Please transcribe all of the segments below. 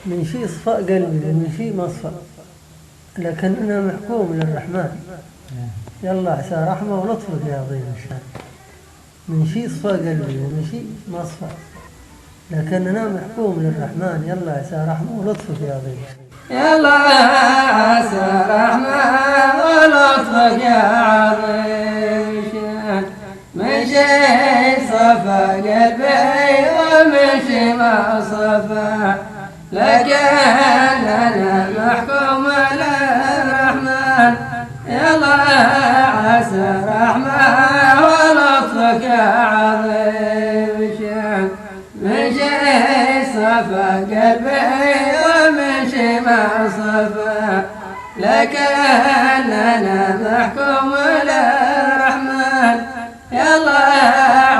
من شي صفاء قلبي ومن شي مصفى، لكننا محكوم للرحمن. يلا عسى رحمة ولطفك يا عظيم الشان. من شي صفاء قلبي ومن شي مصفى، لكننا محكوم للرحمن. يلا عسى رحمة ولطفك يا عظيم الشان. يلا عسى رحمة ولطفك يا عظيم الشان. من شي صفى قلبي ومن شي ما صفى، لكننا محكوم للرحمن. يلا عسى رحمة ولطفك يا عظيم الشان. من شي صفى قلبي ومن شي ما صفى، لكننا محكوم للرحمن. يلا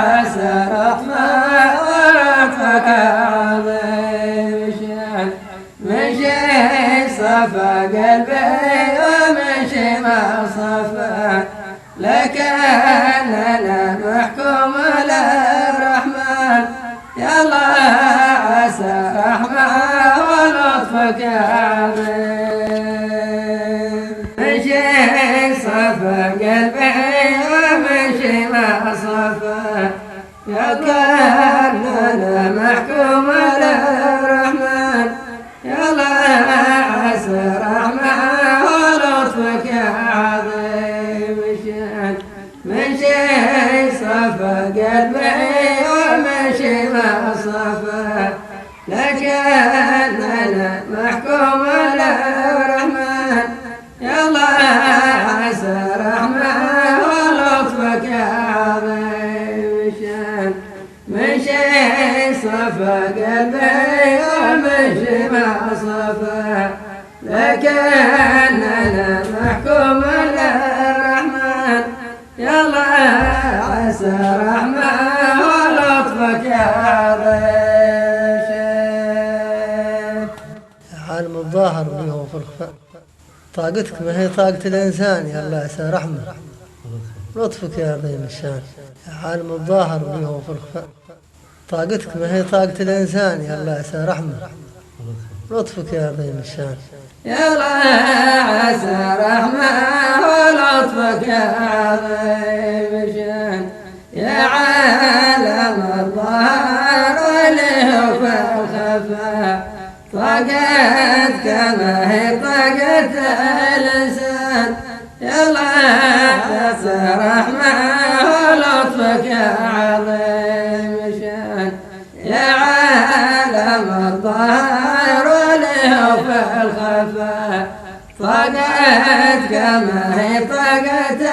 عسى رحمة ولطفك يا عظيم الشان. من شي صفى قلبي ومن شي ما صفى، لكننا محكوم للرحمن. يلا عسى رحمة ولطفك يا عظيم. من شي صفى قلبي ومن شي ما صفى، لكننا محكوم للرحمن. يلا عسى رحمة ولطفك يا عظيم الشان. من شي صفى قلبي ومن شي ما صفى، لكننا محكوم للرحمن. يلا عسى رحمة ولطفك يا عظيم الشان. من شي صفى قلبي ومن شي ما صفى، لكننا محكوم للرحمن. يلا عسى رحمة ولطفك يا عظيم الشان. عالم الظاهر به وفي الخفاء، طاقتك ما هي طاقة الإنسان. يلا عسى رحمة لطفك يا عظيم الشان. عالم الظاهر به وفي الخفاء، طاقتك ما هي طاقة الإنسان. يلا عسى رحمة لطفك يا عظيم الشان. يلا عسى رحمة ولطفك يا عظيم الشان. يا عالم الظاهر واللي في الخفاء، طاقتك ما هي طاقة الإنسان. يلا عسى رحمة ولطفك يا عظيم الشان. يا عالم الظاهر واللي في الخفاء، طاقتك ما هي طاقة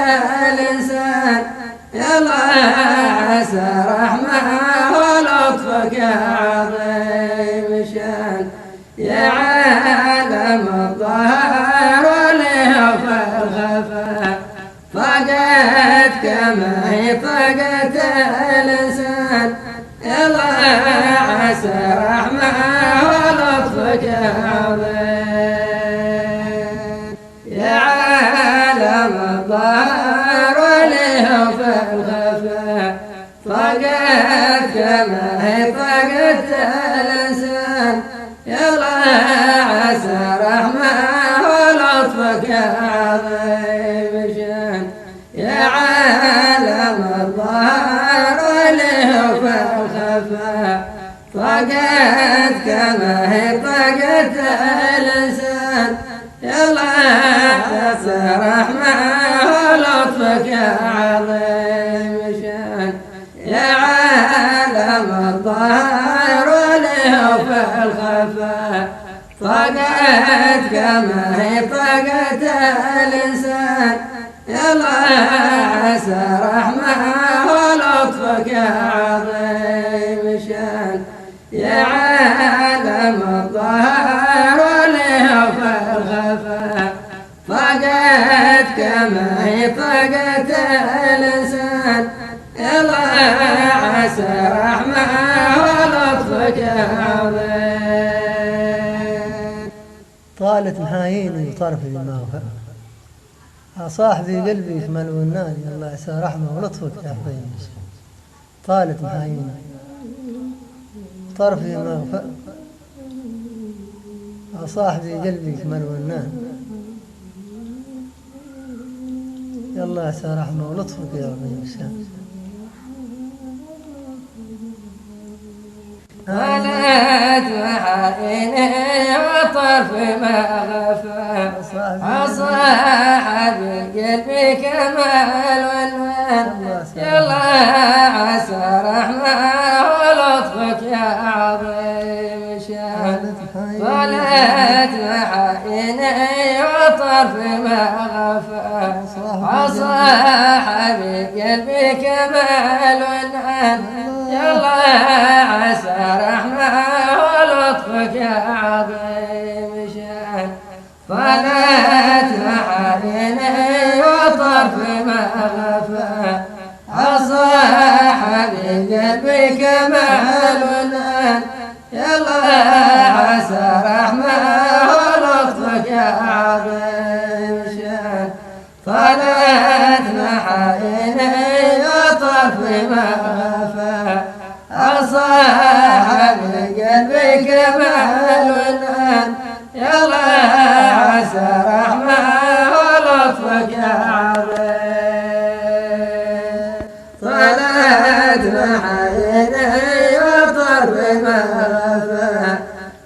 الإنسان. يلا عسى رحمة ولطفك يا عظيم الشان. يا عالم الظاهر واللي في الخفاء، طاقتك ما هي طاقة الإنسان. يلا عسى رحمة ولطفك يا عظيم. يا عالم الظاهر واللي في الخفاء، طاقتك ما هي طاقة الإنسان. يلا عسى رحمة ولطفك يا عظيم الشان. يا عالم الظاهر واللي في الخفاء، طاقتك ما هي طاقة الإنسان. يلا عسى رحمة ولطفك يا عظيم الشان. يا عالم الظاهر واللي في الخفاء، طاقتك ما هي طاقة الإنسان. يلا عسى رحمة ولطفك يا عظيم الشان. يا عالم الظاهر واللي في الخفاء، طاقتك ما هي طاقة الإنسان. يلا عسى رحمة ولطفك يا عظيم. طالت محاييني وطرفي ما وفى، صاحبي قلبي يكمل والنادي. الله عسى رحمة ولطفك يا عظيم الشان. طالت محاييني طرفي ما وفى، صاحبي قلبي كمال ونان، يلا عسى رحمة ولطفك يا رب الشام. طالت محائني وطرف ما غفى أصاحب قلبي كمال والوان، يلا عسى رحمة ولطفك يا عظيم شان. طالت محائني وطرف ما غفى أصاحب قلبي كمال والوان، يلا عسى رحمة ولطفك يا عظيم شان. طالت محارني وطرف ما غفى أصاحب قلبي كمال والآن، يلا عسى رحمة ولطفك يا عظيم شان. طالت محارني وطرف ما غفى أصاحب قلبي كمال والآن، يلا عسى رحمة ولطفك يا عظيم. طالت محايني وطرف ما غفى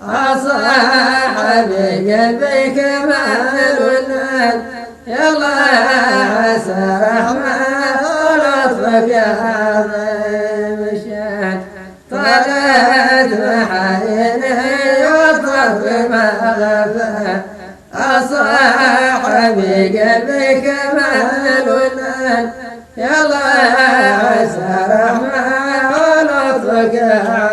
أصاحب قلبي كمال والآن، يلا عسى رحمة ولطفك يا عظيم شان. طالت محايني وطرف ما غفى أصاحب قلبي كمال والآن، يلا عسى رحمة ولطفك يا